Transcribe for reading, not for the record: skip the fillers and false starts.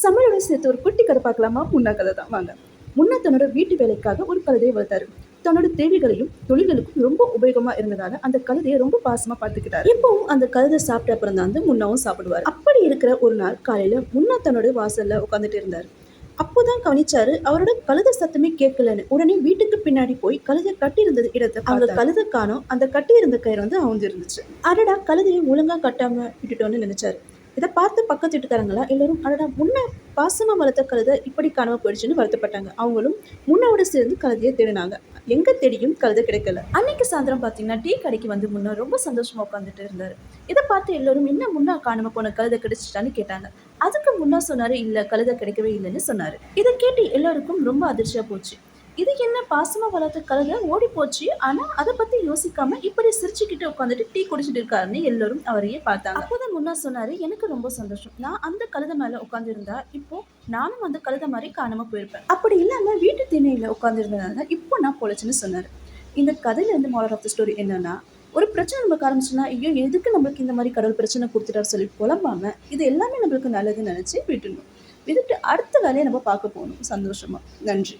சமையலோட சேர்த்து ஒரு குட்டி கதை பார்க்கலாமா? முன்னா கதை தான், வாங்க. முன்னா தன்னோட வீட்டு வேலைக்காக ஒரு கழுதையை வளர்த்தாரு. தன்னோட தேவைகளையும் தொழில்களுக்கும் ரொம்ப உபயோகமா இருந்ததால அந்த கழுதையை ரொம்ப பாசமா பார்த்துக்கிட்டாரு. இப்பவும் அந்த கழுதை சாப்பிட்ட அப்புறம் தான் வந்து முன்னாவும் சாப்பிடுவாரு. அப்படி இருக்கிற ஒரு நாள் காலையில முன்னா தன்னோட வாசல்ல உட்காந்துட்டு இருந்தாரு. அப்போதான் கவனிச்சாரு அவரோட கழுதை சத்தமே கேட்கலன்னு. உடனே வீட்டுக்கு பின்னாடி போய் கழுதை கட்டி இருந்தது இடத்தை அங்க கழுதை காணோம். அந்த கட்டி இருந்த கயிறு வந்து அவுந்து இருந்துச்சு. அடடா, கழுதையை ஒழுங்கா கட்டாம விட்டுட்டோன்னு நினைச்சாரு. இதை பார்த்து பக்கத்து வீட்டுக்காரங்களா எல்லாரும் அடடா, முன்ன பாசமா வளர்த்த கழுதை இப்படி காணாம போயிடுச்சுன்னு வருத்தப்பட்டாங்க. அவங்களும் முன்னாவோட சேர்ந்து கழுதையை தேடினாங்க. எங்க தேடியும் கழுதை கிடைக்கல. அன்னைக்கு சாயந்தரம் பாத்தீங்கன்னா டீ கடைக்கு வந்து முன்னா ரொம்ப சந்தோஷமா உட்காந்துட்டு இருந்தாரு. இதை பார்த்து எல்லாரும் என்ன முன்னா காணாம போன கழுதை கிடைச்சிட்டான்னு கேட்டாங்க. அதுக்கு முன்னா சொன்னாரு, இல்ல கழுதை கிடைக்கவே இல்லைன்னு சொன்னாரு. இதை கேட்டு எல்லாருக்கும் ரொம்ப அதிர்ச்சியா போச்சு. இது என்ன, பாசமா வளர்த்த கழுதை ஓடி போச்சு, ஆனா அதை பத்தி யோசிக்காம இப்படி சிரிச்சுக்கிட்டு உட்காந்துட்டு டீ குடிச்சிட்டு இருக்காருன்னு எல்லாரும் அவரையே பார்த்தாங்க. அப்போதான் முன்னா சொன்னாரு, எனக்கு ரொம்ப சந்தோஷம். நான் அந்த கழுதை மேல உட்காந்து இருந்தா இப்போ நானும் அந்த கழுதை மாதிரி காணாம போயிருப்பேன். அப்படி இல்லாம வீட்டு திணையில உட்காந்து இருந்ததால இப்போ நான் பொழைச்சுன்னு சொன்னாரு. இந்த கதையில இருந்து மாரல் ஆஃப் த ஸ்டோரி என்னன்னா, ஒரு பிரச்சனை நமக்கு ஆரம்பிச்சுன்னா, ஐயோ எதுக்கு நம்மளுக்கு இந்த மாதிரி கடவுள் பிரச்சனை கொடுத்துட்டாரு சொல்லி புலம்பாம இது எல்லாமே நம்மளுக்கு நல்லதுன்னு நினைச்சு விட்டுணும். விட்டுட்டு அடுத்த வேலையை நம்ம பார்க்க போகணும் சந்தோஷமா. நன்றி.